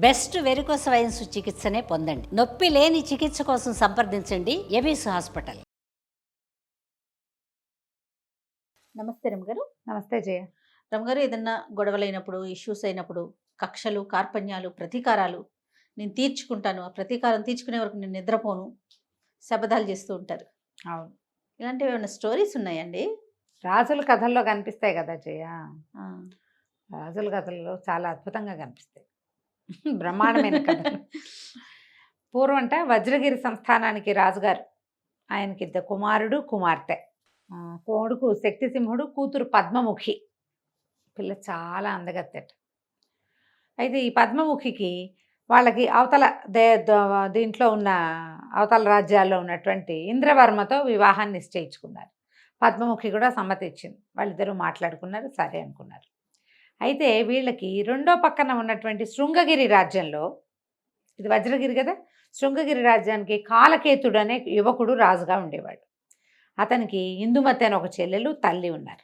Best varicose veins చికిత్సనే పొందండి. నొప్పి లేని చికిత్స కోసం సంప్రదించండి ఎబిస్ హాస్పిటల్. నమస్తే రమగారు. నమస్తే జయ. రమగారు, ఏదన్నా గొడవలైనప్పుడు, ఇష్యూస్ అయినప్పుడు, కక్షలు, కార్పణ్యాలు, ప్రతీకారాలు నేను తీర్చుకుంటాను, ఆ ప్రతీకారం తీర్చుకునే వరకు నేను నిద్రపోను, శపథాలు చేస్తూ ఉంటారు. అవును, ఇలాంటివి ఏమైనా స్టోరీస్ ఉన్నాయండి? రాజుల కథల్లో కనిపిస్తాయి కదా జయ. ఆ, రాజుల కథల్లో చాలా అద్భుతంగా కనిపిస్తాయి. బ్రహ్మాండమైన కథలు. పూర్వంట వజ్రగిరి సంస్థానానికి రాజుగారు, ఆయనకి ఇద్దరు కుమారుడు కుమార్తె. కొడుకు శక్తిసింహుడు, కూతురు పద్మముఖి. పిల్ల చాలా అందగత్తెట. అయితే ఈ పద్మముఖికి వాళ్ళకి అవతల దీంట్లో ఉన్న అవతల రాజ్యాల్లో ఉన్నటువంటి ఇంద్రవర్మతో వివాహాన్ని నిశ్చయించుకున్నారు. పద్మముఖి కూడా సమ్మతి ఇచ్చింది. వాళ్ళిద్దరూ మాట్లాడుకున్నారు, సరే అనుకున్నారు. అయితే వీళ్ళకి రెండో పక్కన ఉన్నటువంటి శృంగగిరి రాజ్యంలో, ఇది వజ్రగిరి కదా, శృంగగిరి రాజ్యానికి కాలకేతుడు అనే యువకుడు రాజుగా ఉండేవాడు. అతనికి ఇందుమతి అని ఒక చెల్లెలు, తల్లి ఉన్నారు.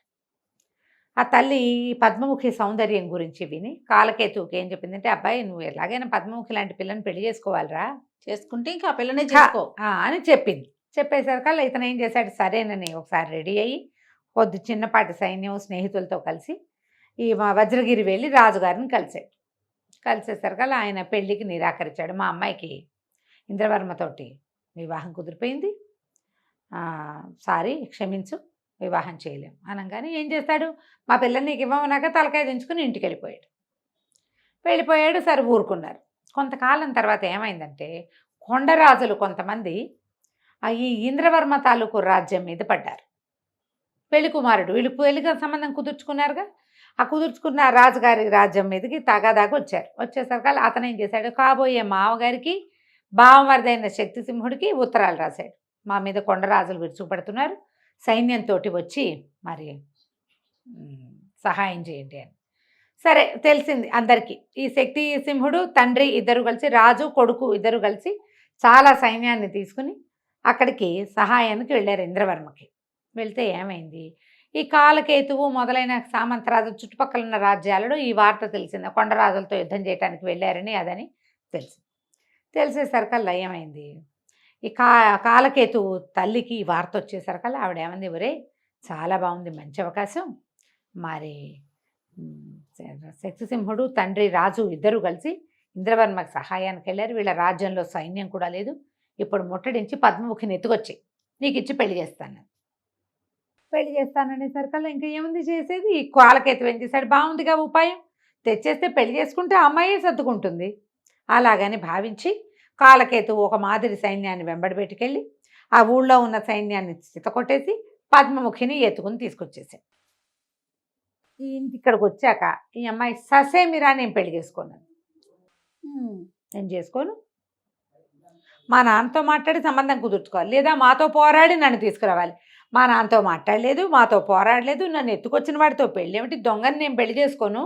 ఆ తల్లి పద్మముఖి సౌందర్యం గురించి విని కాలకేతువుకి ఏం చెప్పిందంటే, అబ్బాయి నువ్వు ఎలాగైనా పద్మముఖి లాంటి పిల్లని పెళ్లి చేసుకోవాలిరా, చేసుకుంటే ఇంకా ఆ పిల్లనే చేసుకో అని చెప్పింది. చెప్పేసరికల్లా ఇతను ఏం చేశాడు, సరేనని ఒకసారి రెడీ అయ్యి కొద్ది చిన్నపాటి సైన్యం స్నేహితులతో కలిసి ఈ వజ్రగిరి వెళ్ళి రాజుగారిని కలిసాడు. కలిసేసరికల్లా ఆయన పెళ్ళికి నిరాకరించాడు. మా అమ్మాయికి ఇంద్రవర్మతోటి వివాహం కుదిరిపోయింది, సారీ క్షమించు, వివాహం చేయలేం అనగానే ఏం చేస్తాడు, మా పిల్లని నీకు ఇవ్వమన్నాక తలకాయ దించుకుని ఇంటికి వెళ్ళిపోయాడు. సరే ఊరుకున్నారు. కొంతకాలం తర్వాత ఏమైందంటే, కొండరాజులు కొంతమంది ఈ ఇంద్రవర్మ తాలూకు రాజ్యం మీద పడ్డారు. పెళ్లి కుమారుడు, వీళ్ళు పెళ్లిగా సంబంధం కుదుర్చుకున్నారుగా, ఆ కుదుర్చుకున్న రాజుగారి రాజ్యం మీదకి తగాదాగా వచ్చారు. వచ్చేసరికి అతను ఏం చేశాడు, కాబోయే మామగారికి బావమరిదైన శక్తిసింహుడికి ఉత్తరాలు రాశాడు. మా మీద కొండరాజులు విరుచుకుపడుతున్నారు, సైన్యంతో వచ్చి మరి సహాయం చేయండి అని. సరే, తెలిసింది అందరికీ. ఈ శక్తిసింహుడు తండ్రి ఇద్దరు కలిసి, రాజు కొడుకు ఇద్దరు కలిసి చాలా సైన్యాన్ని తీసుకుని అక్కడికి సహాయానికి వెళ్ళారు ఇంద్రవర్మకి. వెళ్తే ఏమైంది, ఈ కాలకేతువు మొదలైన సామంతరాజు చుట్టుపక్కల ఉన్న రాజ్యాలలో ఈ వార్త తెలిసింది, కొండరాజులతో యుద్ధం చేయడానికి వెళ్ళారని అదని తెలిసేసరికల్లా ఏమైంది, ఈ కాలకేతువు తల్లికి ఈ వార్త వచ్చేసరికల్లా ఆవిడ ఏమంది, ఒరే చాలా బాగుంది, మంచి అవకాశం, మరి శక్తిసింహుడు తండ్రి రాజు ఇద్దరు కలిసి ఇంద్రవర్మకి సహాయానికి వెళ్ళారు, వీళ్ళ రాజ్యంలో సైన్యం కూడా లేదు, ఇప్పుడు ముట్టడించి పద్మముఖిని ఎత్తుకొచ్చి నీకు ఇచ్చి పెళ్లి చేస్తాననేసరికల్లా ఇంకా ఏముంది చేసేది, ఈ కాలకేతువు ఏం చేశాడు, బాగుందిగా ఉపాయం, తెచ్చేస్తే పెళ్లి చేసుకుంటే అమ్మాయే సర్దుకుంటుంది. అలాగని భావించి కాలకేతువు ఒక మాదిరి సైన్యాన్ని వెంబడి పెట్టుకెళ్ళి ఆ ఊళ్ళో ఉన్న సైన్యాన్ని చితకొట్టేసి పద్మముఖిని ఎత్తుకుని తీసుకొచ్చేసాడు. ఈ ఇంటి ఇక్కడికి వచ్చాక ఈ అమ్మాయి ససేమిరా నేను పెళ్లి చేసుకున్నాను, నేను చేసుకోను, మా నాన్నతో మాట్లాడి సంబంధం కుదుర్చుకోవాలి, లేదా మాతో పోరాడి నన్ను తీసుకురావాలి. మా నాన్నతో మాట్లాడలేదు, మాతో పోరాడలేదు, నన్ను ఎత్తుకొచ్చిన వాడితో పెళ్ళి ఏమిటి, దొంగని నేను పెళ్లి చేసుకోను,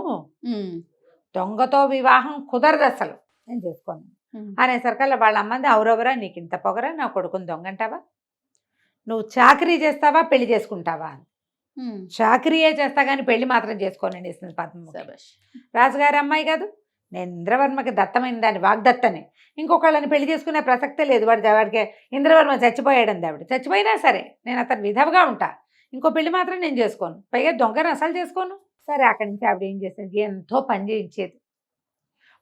దొంగతో వివాహం కుదరదు, అసలు నేను చేసుకోను అనేసరికల్లా వాళ్ళ అమ్మంది, అవురవరా నీకు ఇంత పొగరా, నా కొడుకుని దొంగంటావా, నువ్వు చాకరీ చేస్తావా పెళ్లి చేసుకుంటావా అని. చాకరీయే చేస్తా కానీ పెళ్లి మాత్రం చేసుకోనండి ఇస్తుంది పద్మముఖి. రాజుగారి అమ్మాయి కాదు, నేను ఇంద్రవర్మకి దత్తమైన దాన్ని, వాగ్దత్తని, ఇంకొకళ్ళని పెళ్లి చేసుకునే ప్రసక్తే లేదు. వాడికి ఇంద్రవర్మ చచ్చిపోయాడంది, ఆవిడ చచ్చిపోయినా సరే నేను అతను విధవగా ఉంటా, ఇంకో పెళ్లి మాత్రం నేను చేసుకోను, పైగా దొంగను అసలు చేసుకోను. సరే, అక్కడి నుంచి ఆవిడ ఏం చేసేది, ఎంతో పని చేయించేది,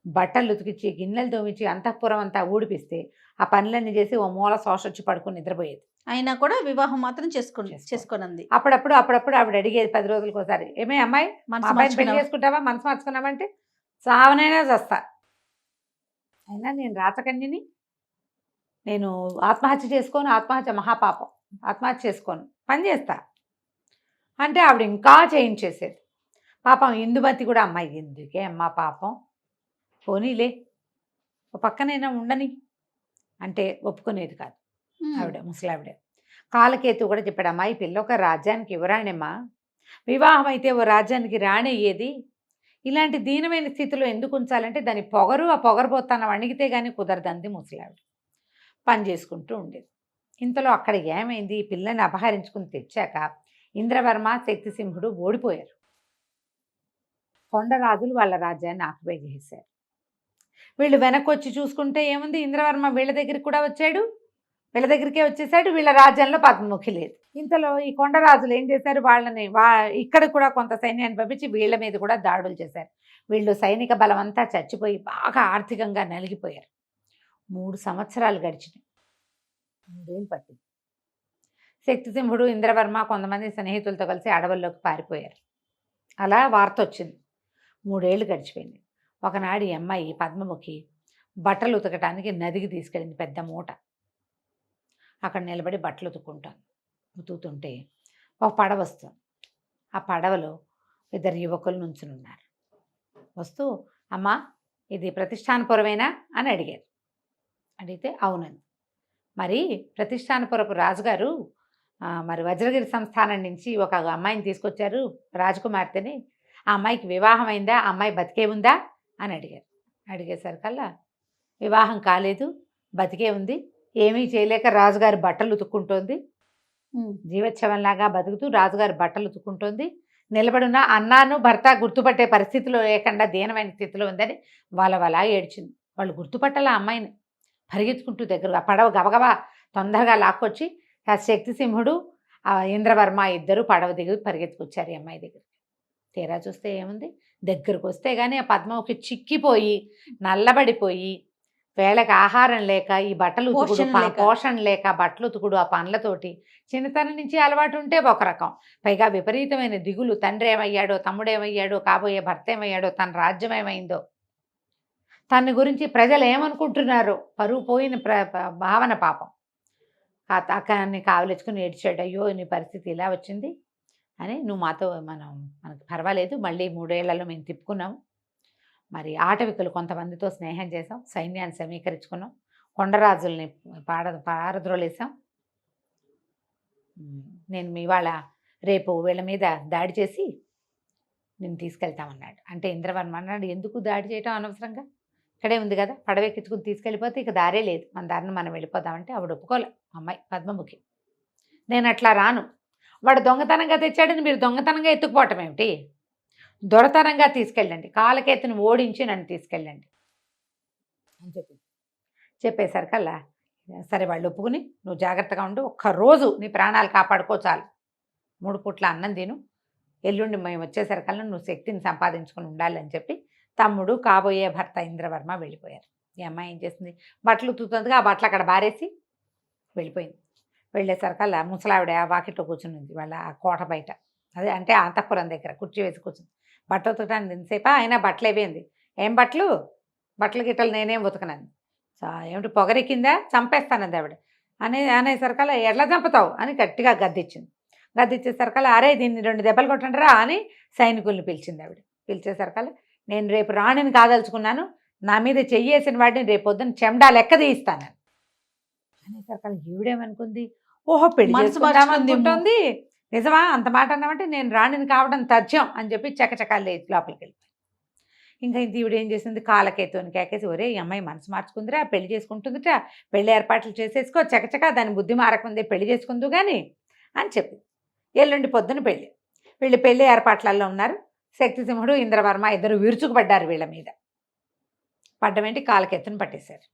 బట్టలు ఉతికించి గిన్నెలు తోమించి అంతఃపురం అంతా ఊడిపిస్తే ఆ పనులన్నీ చేసి ఓ మూల శోషొచ్చి పడుకుని నిద్రపోయేది. అయినా కూడా వివాహం మాత్రం చేసుకోనంది. అప్పుడప్పుడు ఆవిడ అడిగేది 10 రోజులకు ఒకసారి, ఏమే అమ్మాయి అబ్బాయిని పెళ్లి చేసుకుంటావా, మనసు మార్చుకున్నావంటే సావనైనా చస్తా, అయినా నేను రాచకన్యని, నేను ఆత్మహత్య చేసుకోను, ఆత్మహత్య మహాపాపం, ఆత్మహత్య చేసుకోను, పని చేస్తా అంటే ఆవిడ ఇంకా చేయించేసేది. పాపం ఇందుమతి కూడా, అమ్మాయి ఎందుకే అమ్మా పాపం, పోనీలే ఒక పక్కనైనా ఉండని అంటే ఒప్పుకునేది కాదు ఆవిడ, ముసలావిడ. కాలకేతు కూడా చెప్పాడు, అమ్మాయి పిల్ల ఒక రాజ్యానికి ఇవ్వరాణేమ్మా, వివాహం అయితే ఓ రాజ్యానికి రాణయ్యేది, ఇలాంటి దీనమైన స్థితిలో ఎందుకు ఉంచాలంటే దాని పొగరు, ఆ పొగరబోతాను అణిగితే కానీ కుదరదంది ముసలావిడ. పని చేసుకుంటూ ఉండేది. ఇంతలో అక్కడ ఏమైంది, ఈ పిల్లని అపహరించుకుని తెచ్చాక ఇంద్రవర్మ శక్తిసింహుడు ఓడిపోయారు. కొండరాజులు వాళ్ళ రాజ్యాన్ని ఆక్యుపై చేశారు. వీళ్ళు వెనక్కి వచ్చి చూసుకుంటే ఏముంది, ఇంద్రవర్మ వీళ్ళ దగ్గరికి కూడా వచ్చాడు, వీళ్ళ దగ్గరికే వచ్చేసాడు. వీళ్ళ రాజ్యంలో పద్మముఖి లేదు. ఇంతలో ఈ కొండరాజులు ఏం చేశారు, వాళ్ళని ఇక్కడ కూడా కొంత సైన్యాన్ని పంపించి వీళ్ళ మీద కూడా దాడులు చేశారు. వీళ్ళు సైనిక బలం అంతా చచ్చిపోయి బాగా ఆర్థికంగా నలిగిపోయారు. 3 సంవత్సరాలు గడిచినాయి. 3 ఏళ్ళు పట్టింది. శక్తిసింహుడు, ఇంద్రవర్మ కొంతమంది స్నేహితులతో కలిసి అడవుల్లోకి పారిపోయారు. అలా వార్త వచ్చింది. 3 ఏళ్ళు గడిచిపోయింది. ఒకనాడు ఈ అమ్మాయి పద్మముఖి బట్టలు ఉతకటానికి నదికి తీసుకెళ్ళింది, పెద్ద మూట. అక్కడ నిలబడి బట్టలు ఉతుకుతుంటే ఒక పడవ వస్తుంది. ఆ పడవలో 2 యువకులు నుంచుని ఉన్నారు. వస్తూ, అమ్మా ఇది ప్రతిష్టానపురమేనా అని అడిగారు. అడిగితే అవునండి. మరి ప్రతిష్టానపురపు రాజుగారు మరి వజ్రగిరి సంస్థానం నుంచి ఒక అమ్మాయిని తీసుకొచ్చారు, రాజకుమార్తెని. ఆ అమ్మాయికి వివాహం అయిందా, ఆ అమ్మాయి బతికే ఉందా అని అడిగారు. అడిగేసరికల్లా వివాహం కాలేదు, బతికే ఉంది, ఏమీ చేయలేక రాజుగారి బట్టలు ఉతుక్కుంటోంది, జీవోత్సవంలాగా బతుకుతూ రాజుగారి బట్టలు ఉతుక్కుంటోంది, నిలబడున్న అన్నాను భర్త గుర్తుపట్టే పరిస్థితిలో లేకుండా దీనమైన స్థితిలో ఉందని వాళ్ళ ఏడ్చింది. వాళ్ళు గుర్తుపట్టాల అమ్మాయిని. పరిగెత్తుకుంటూ దగ్గర పడవ గబగబా తొందరగా లాక్కొచ్చి ఆ శక్తిసింహుడు, ఆ ఇంద్రవర్మ ఇద్దరు పడవ దిగి పరిగెత్తుకొచ్చారు ఈ అమ్మాయి దగ్గరికి. తీరా చూస్తే ఏముంది, దగ్గరకు వస్తే కానీ ఆ పద్మముఖి చిక్కిపోయి నల్లబడిపోయి వేళకి ఆహారం లేక ఈ బట్టలు ఉతుకుడు, పోషణ లేక బట్టలు ఉతుకుడు, ఆ పనులతోటి చిన్నతనం నుంచి అలవాటు ఉంటే ఒక రకం, పైగా విపరీతమైన దిగులు. తండ్రి ఏమయ్యాడో, తమ్ముడేమయ్యాడో, కాబోయే భర్త ఏమయ్యాడో, తన రాజ్యం ఏమైందో, తన గురించి ప్రజలు ఏమనుకుంటున్నారో, పరువు పోయిన భావన పాపం. అక్కడిని కావలించుకుని ఏడ్చాడు. అయ్యో నీ పరిస్థితి ఇలా వచ్చింది అని, నువ్వు మాతో మనకు పర్వాలేదు, మళ్ళీ 3 ఏళ్లలో మేము తిప్పుకున్నాము. మరి ఆటవికులు కొంతమందితో స్నేహం చేసాం, సైన్యాన్ని సమీకరించుకున్నాం, కొండరాజుల్ని పారద్రోలేసాం. నేను ఇవాళ రేపు వీళ్ళ మీద దాడి చేసి నేను తీసుకెళ్తామన్నాడు. అంటే ఇంద్రవర్మ అన్నాడు, ఎందుకు దాడి చేయటం అనవసరంగా, ఇక్కడే ఉంది కదా, పడవెక్కించుకుని తీసుకెళ్ళిపోతే ఇక దారే లేదు, మన దారిని మనం వెళ్ళిపోదామంటే ఆవిడ ఒప్పుకోలే. అమ్మాయి పద్మముఖి, నేను అట్లా రాను, వాడు దొంగతనంగా తెచ్చాడని మీరు దొంగతనంగా ఎత్తుకుపోవటం ఏమిటి, దొరతనంగా తీసుకెళ్ళండి, కాలకేతుని ఓడించి నన్ను తీసుకెళ్ళండి అని చెప్పేసరికల్లా సరే వాళ్ళు ఒప్పుకుని, నువ్వు జాగ్రత్తగా ఉండు, ఒక్కరోజు నీ ప్రాణాలు కాపాడుకో చాలు, 3 పూట్ల అన్నం తిను, ఎల్లుండి మేము వచ్చేసరికల్లా నువ్వు శక్తిని సంపాదించుకుని ఉండాలి అని చెప్పి తమ్ముడు, కాబోయే భర్త ఇంద్రవర్మ వెళ్ళిపోయారు. ఈ అమ్మాయి ఏం చేసింది, బట్టలు ఉతుకుతుందిగా ఆ బట్టలు అక్కడ బారేసి వెళ్ళిపోయింది. వెళ్ళేసరికల్లా ముసలావిడ ఆ వాకిట్లో కూర్చుని ఉంది, వాళ్ళ ఆ కోట బయట, అదే అంటే అంతఃపురం దగ్గర కుర్చీ వేసి కూర్చుంది. బట్టలు ఉతకడానికి ఎంతసేపా, అయినా బట్టలు అయిపోయింది. ఏం బట్టలు గిట్టలు నేనేం ఉతకనంది. ఏమిటి పొగరెక్కిందా, చంపేస్తానంది ఆవిడ. అనేసరికల్లా ఎట్లా చంపుతావు అని గట్టిగా గద్దిచ్చింది. గద్దిచ్చేసరికల్లా అరే దీన్ని 2 దెబ్బలు కొట్టండిరా అని సైనికుల్ని పిలిచింది ఆవిడ. పిలిచేసరికల్లా నేను రేపు రాణిని కాదలుచుకున్నాను, నా మీద చెయ్యేసిన వాడిని రేపు పొద్దున్న చెండా లెక్క తీయిస్తాను అనేసరికల్లా ఈవిడేమనుకుంది, ఓహో పెళ్లి చేసుకుంటుంది, నిజమా అంత మాట అన్నామంటే నేను రాణిని కావడం తథ్యం అని చెప్పి చకచకాలు లేచి లోపలికి వెళ్ళిపోయి. ఇంకా ఇంత ఈవిడ ఏం చేసింది, కాలకేతుని కేకేసి, ఒరే ఈ అమ్మాయి మనసు మార్చుకుందిరా, పెళ్లి చేసుకుంటుందిట, పెళ్లి ఏర్పాట్లు చేసేసుకో, చకచకా దాని బుద్ధి మారకుందే, పెళ్లి చేసుకుందు కానీ అని చెప్పి. ఎల్లుండి పొద్దున వీళ్ళు పెళ్లి ఏర్పాట్లలో ఉన్నారు. శక్తిసింహుడు, ఇంద్రవర్మ ఇద్దరు విరుచుకుపడ్డారు వీళ్ళ మీద. పడ్డమేంటి, కాలకెత్తుని పట్టేశారు.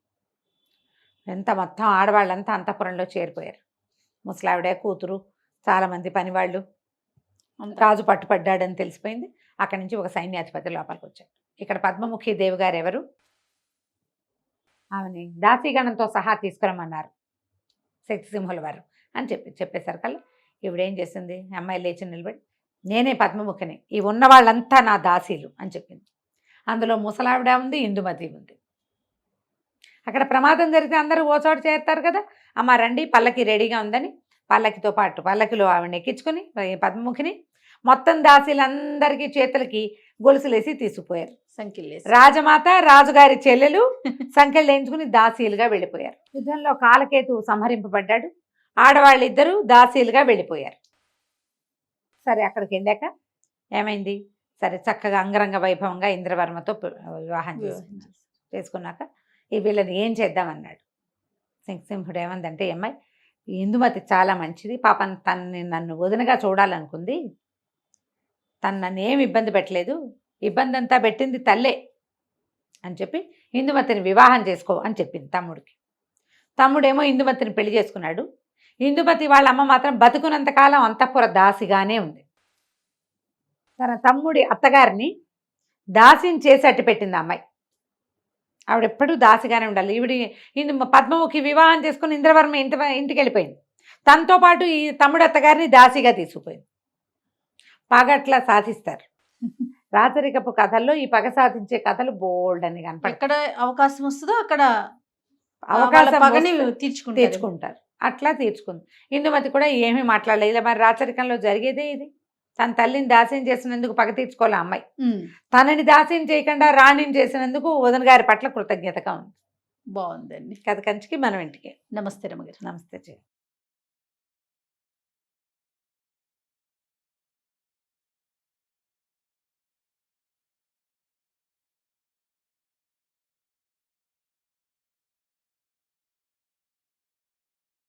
ఎంత మొత్తం ఆడవాళ్ళంతా అంతఃపురంలో చేరిపోయారు. ముసలావిడే, కూతురు, చాలామంది పనివాళ్ళు. రాజు పట్టుపడ్డాడని తెలిసిపోయింది. అక్కడి నుంచి ఒక సైన్యాధిపతి లోపలికి వచ్చాడు. ఇక్కడ పద్మముఖి దేవి గారు ఎవరు, ఆమెని దాసీగణంతో సహా తీసుకురమ్మన్నారు శక్తిసింహుల వారు అని చెప్పేసరికల్లా ఈవిడేం చేసింది, అమ్మాయి లేచి నిలబడి, నేనే పద్మముఖిని, ఈ ఉన్న వాళ్ళంతా నా దాసీలు అని చెప్పింది. అందులో ముసలావిడ ఉంది, ఇందుమతి ఉంది. అక్కడ ప్రమాదం జరిగితే అందరూ ఓ చోట చేరుతారు కదా, అమ్మ రండి పల్లకి రెడీగా ఉందని పల్లకితో పాటు పల్లకిలో ఆవిడని ఎక్కించుకొని పద్మముఖిని మొత్తం దాసీలందరికీ చేతులకి గొలుసులేసి తీసుకుపోయారు. సంఖ్యలేసి రాజమాత, రాజుగారి చెల్లెలు సంఖ్యలు వేయించుకుని దాసీలుగా వెళ్ళిపోయారు. యుద్ధంలో కాలకేతు సంహరింపబడ్డాడు. ఆడవాళ్ళిద్దరూ దాసీలుగా వెళ్ళిపోయారు. సరే అక్కడికి వెళ్ళాక ఏమైంది, సరే చక్కగా అంగరంగ వైభవంగా ఇంద్రవర్మతో వివాహం చేసుకున్నాక ఈ వీళ్ళని ఏం చేద్దామన్నాడు. శక్తిసింహుడు ఏమందంటే, అమ్మాయి ఇందుమతి చాలా మంచిది, పాపం నన్ను వదినగా చూడాలనుకుంది, నన్ను ఏమి ఇబ్బంది పెట్టలేదు, ఇబ్బంది అంతా పెట్టింది తల్లే అని చెప్పి ఇందుమతిని వివాహం చేసుకో అని చెప్పింది తమ్ముడికి. తమ్ముడేమో ఇందుమతిని పెళ్లి చేసుకున్నాడు. ఇందుమతి వాళ్ళ అమ్మ మాత్రం బతుకున్నంతకాలం అంతఃపుర దాసిగానే ఉంది. తన తమ్ముడి అత్తగారిని దాసిని చేసి అట్టి పెట్టింది ఆ అమ్మాయి. ఆవిడెప్పుడూ దాసిగానే ఉండాలి. పద్మముఖి వివాహం చేసుకుని ఇంద్రవర్మ ఇంటికి వెళ్ళిపోయింది. తనతో పాటు ఈ తమ్ముడు అత్తగారిని దాసిగా తీసుకుపోయింది. పగట్లా సాధిస్తారు. రాచరికపు కథల్లో ఈ పగ సాధించే కథలు బోల్డ్ అని కనపడతాయి. ఎక్కడ అవకాశం వస్తుందో అక్కడ అవకాశం పగని వస్తే తీర్చుకుంటారు. అట్లా తీర్చుకుంది. ఇందుమతి కూడా ఏమీ మాట్లాడలేదు. ఇలా మరి రాచరికంలో జరిగేదే ఇది. తన తల్లిని దాస్యం చేసినందుకు పగ తీర్చుకోవాలి ఆ అమ్మాయి. తనని దాస్యం చేయకుండా రాణిని చేసినందుకు వదిన గారి పట్ల కృతజ్ఞతగా ఉంది. బాగుందండి. కథ కంచికి మనం ఇంటికి. నమస్తే రమగారు. నమస్తే జయ.